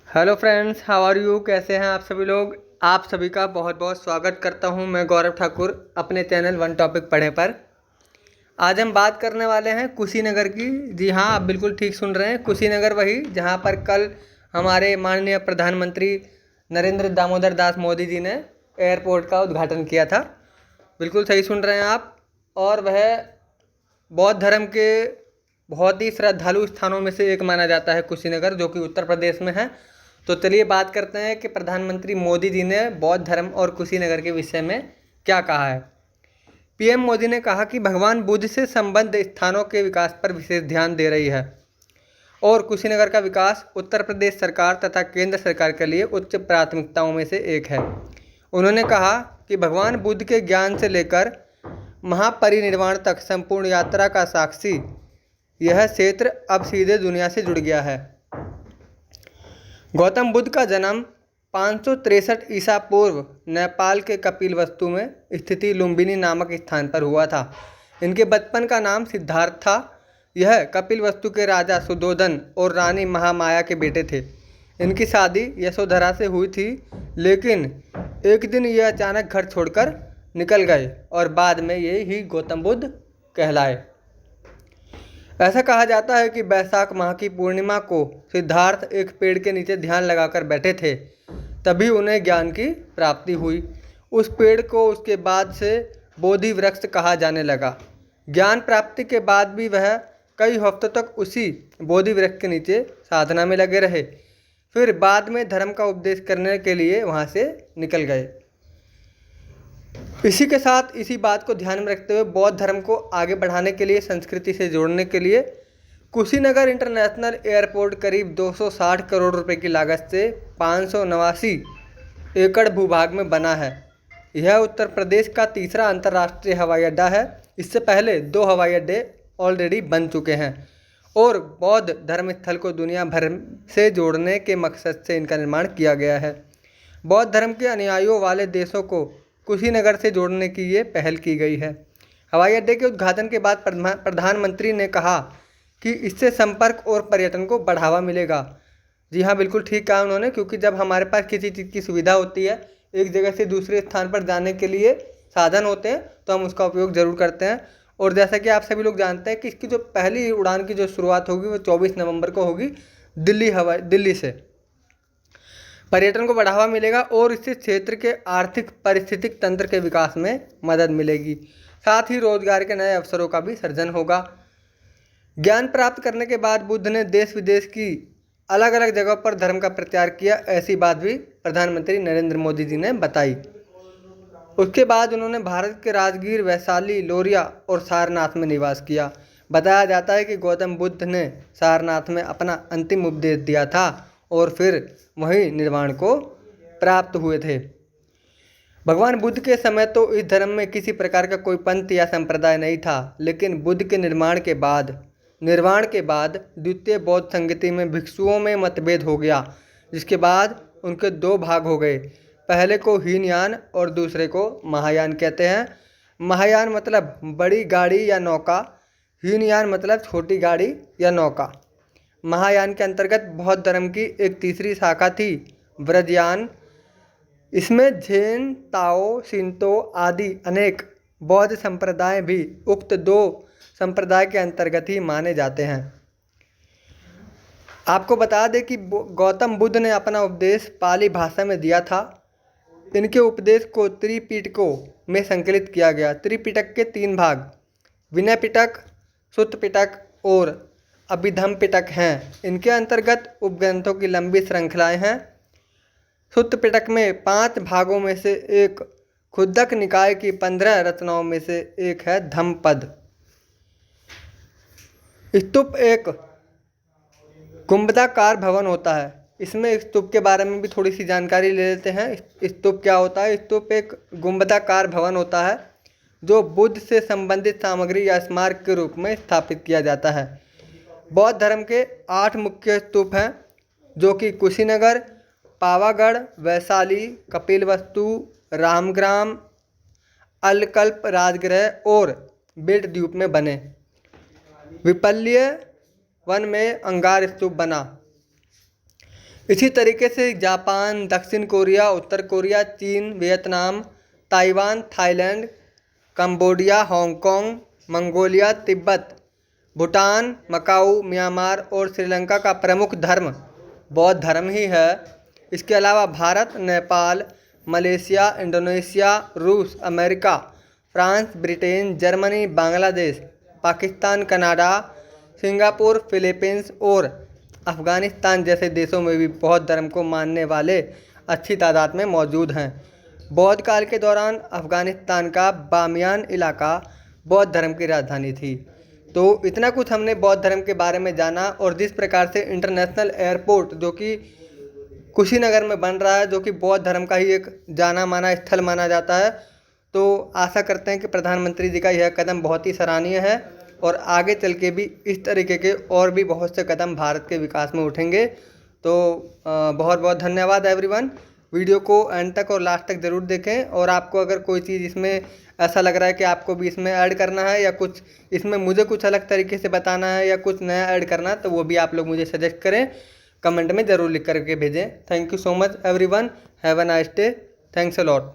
Hello friends, how are you? कैसे हैं आप सभी लोग? आप सभी का बहुत बहुत स्वागत करता हूं मैं गौरव ठाकुर अपने चैनल वन टॉपिक पढ़े पर। आज हम बात करने वाले हैं कुशीनगर की। जी हाँ, आप बिल्कुल ठीक सुन रहे हैं, कुशीनगर वही जहां पर कल हमारे माननीय प्रधानमंत्री नरेंद्र दामोदर दास मोदी जी ने एयरपोर्ट का उद्घाटन किया था। बिल्कुल सही सुन रहे हैं आप। और वह बौद्ध धर्म के बहुत ही श्रद्धालु स्थानों में से एक माना जाता है कुशीनगर, जो कि उत्तर प्रदेश में है। तो चलिए बात करते हैं कि प्रधानमंत्री मोदी जी ने बौद्ध धर्म और कुशीनगर के विषय में क्या कहा है। पीएम मोदी ने कहा कि भगवान बुद्ध से संबद्ध स्थानों के विकास पर विशेष ध्यान दे रही है और कुशीनगर का विकास उत्तर प्रदेश सरकार तथा केंद्र सरकार के लिए उच्च प्राथमिकताओं में से एक है। उन्होंने कहा कि भगवान बुद्ध के ज्ञान से लेकर महापरिनिर्वाण तक संपूर्ण यात्रा का साक्षी यह क्षेत्र अब सीधे दुनिया से जुड़ गया है। गौतम बुद्ध का जन्म 563 ईसा पूर्व नेपाल के कपिलवस्तु में स्थित लुम्बिनी नामक स्थान पर हुआ था। इनके बचपन का नाम सिद्धार्थ था। यह कपिलवस्तु के राजा सुधोधन और रानी महामाया के बेटे थे। इनकी शादी यशोधरा से हुई थी, लेकिन एक दिन ये अचानक घर छोड़कर निकल गए और बाद में ये ही गौतम बुद्ध कहलाए। ऐसा कहा जाता है कि बैसाख माह की पूर्णिमा को सिद्धार्थ एक पेड़ के नीचे ध्यान लगाकर बैठे थे, तभी उन्हें ज्ञान की प्राप्ति हुई। उस पेड़ को उसके बाद से बोधि वृक्ष कहा जाने लगा। ज्ञान प्राप्ति के बाद भी वह कई हफ्तों तक उसी बोधि वृक्ष के नीचे साधना में लगे रहे। फिर बाद में धर्म का उपदेश करने के लिए वहाँ से निकल गए। इसी के साथ इसी बात को ध्यान में रखते हुए बौद्ध धर्म को आगे बढ़ाने के लिए, संस्कृति से जोड़ने के लिए कुशीनगर इंटरनेशनल एयरपोर्ट करीब 260 करोड़ रुपए की लागत से 589 एकड़ भूभाग में बना है। यह उत्तर प्रदेश का तीसरा अंतर्राष्ट्रीय हवाई अड्डा है। इससे पहले 2 हवाई अड्डे ऑलरेडी बन चुके हैं और बौद्ध धर्म स्थल को दुनिया भर से जोड़ने के मकसद से इनका निर्माण किया गया है। बौद्ध धर्म के अनुयायियों वाले देशों को कुशीनगर से जोड़ने की ये पहल की गई है। हवाई अड्डे के उद्घाटन के बाद प्रधानमंत्री ने कहा कि इससे संपर्क और पर्यटन को बढ़ावा मिलेगा। जी हाँ, बिल्कुल ठीक कहा उन्होंने, क्योंकि जब हमारे पास किसी चीज़ की सुविधा होती है, एक जगह से दूसरे स्थान पर जाने के लिए साधन होते हैं, तो हम उसका उपयोग ज़रूर करते हैं। और जैसा कि आप सभी लोग जानते हैं कि इसकी जो पहली उड़ान की जो शुरुआत होगी वो 24 नवंबर को होगी दिल्ली से। पर्यटन को बढ़ावा मिलेगा और इससे क्षेत्र के आर्थिक पारिस्थितिक तंत्र के विकास में मदद मिलेगी। साथ ही रोजगार के नए अवसरों का भी सृजन होगा। ज्ञान प्राप्त करने के बाद बुद्ध ने देश विदेश की अलग अलग जगहों पर धर्म का प्रचार किया, ऐसी बात भी प्रधानमंत्री नरेंद्र मोदी जी ने बताई। उसके बाद उन्होंने भारत के राजगीर, वैशाली, लोरिया और सारनाथ में निवास किया। बताया जाता है कि गौतम बुद्ध ने सारनाथ में अपना अंतिम उपदेश दिया था और फिर वहीं निर्वाण को प्राप्त हुए थे। भगवान बुद्ध के समय तो इस धर्म में किसी प्रकार का कोई पंथ या संप्रदाय नहीं था, लेकिन बुद्ध के निर्वाण के बाद द्वितीय बौद्ध संगति में भिक्षुओं में मतभेद हो गया, जिसके बाद उनके 2 भाग हो गए। पहले को हीनयान और दूसरे को महायान कहते हैं। महायान मतलब बड़ी गाड़ी या नौका, हीनयान मतलब छोटी गाड़ी या नौका। महायान के अंतर्गत बौद्ध धर्म की एक तीसरी शाखा थी, व्रजयान। इसमें झेन, ताओ, शिंतो आदि अनेक बौद्ध संप्रदाय भी उक्त 2 संप्रदाय के अंतर्गत ही माने जाते हैं। आपको बता दें कि गौतम बुद्ध ने अपना उपदेश पाली भाषा में दिया था। इनके उपदेश को त्रिपिटकों में संकलित किया गया। त्रिपिटक के 3 भाग विनय पिटक, सुत्त पिटक और अभिधम्म पिटक हैं। इनके अंतर्गत उपग्रंथों की लंबी श्रृंखलाएं हैं। सुत्त पिटक में 5 भागों में से एक खुद्दक निकाय की 15 रचनाओं में से एक है धम्मपद। स्तूप एक गुंबदाकार भवन होता है। इसमें स्तूप के बारे में भी थोड़ी सी जानकारी ले लेते हैं। स्तूप क्या होता है? स्तूप एक गुंबदाकार भवन होता है जो बुद्ध से संबंधित सामग्री या स्मारक के रूप में स्थापित किया जाता है। बौद्ध धर्म के 8 मुख्य स्तूप हैं, जो कि कुशीनगर, पावागढ़, वैशाली, कपिलवस्तु, रामग्राम, अलकल्प राजगृह और बेट द्वीप में बने। विपल्य वन में अंगार स्तूप बना। इसी तरीके से जापान, दक्षिण कोरिया, उत्तर कोरिया, चीन, Vietnam, Taiwan, Thailand, Cambodia, Hong Kong, Mongolia, Tibet, Bhutan, Macau, Myanmar और श्रीलंका का प्रमुख धर्म बौद्ध धर्म ही है। इसके अलावा भारत, नेपाल, मलेशिया, इंडोनेशिया, रूस, America, France, Britain, Germany, Bangladesh, Pakistan, Canada, Singapore, Philippines और अफ़गानिस्तान जैसे देशों में भी बौद्ध धर्म को मानने वाले अच्छी तादाद में मौजूद हैं। बौद्ध काल के दौरान अफ़गानिस्तान का बामियान इलाका बौद्ध धर्म की राजधानी थी। तो इतना कुछ हमने बौद्ध धर्म के बारे में जाना, और जिस प्रकार से इंटरनेशनल एयरपोर्ट जो कि कुशीनगर में बन रहा है, जो कि बौद्ध धर्म का ही एक जाना माना स्थल माना जाता है, तो आशा करते हैं कि प्रधानमंत्री जी का यह कदम बहुत ही सराहनीय है और आगे चल के भी इस तरीके के और भी बहुत से कदम भारत के विकास में उठेंगे। तो बहुत बहुत धन्यवाद एवरीवन। वीडियो को एंड तक और लास्ट तक ज़रूर देखें, और आपको अगर कोई चीज़ इसमें ऐसा लग रहा है कि आपको भी इसमें ऐड करना है या कुछ इसमें मुझे कुछ अलग तरीके से बताना है या कुछ नया ऐड करना है, तो वो भी आप लोग मुझे सजेस्ट करें, कमेंट में ज़रूर लिख करके भेजें। Thank you so much everyone, have a nice day, thanks a lot.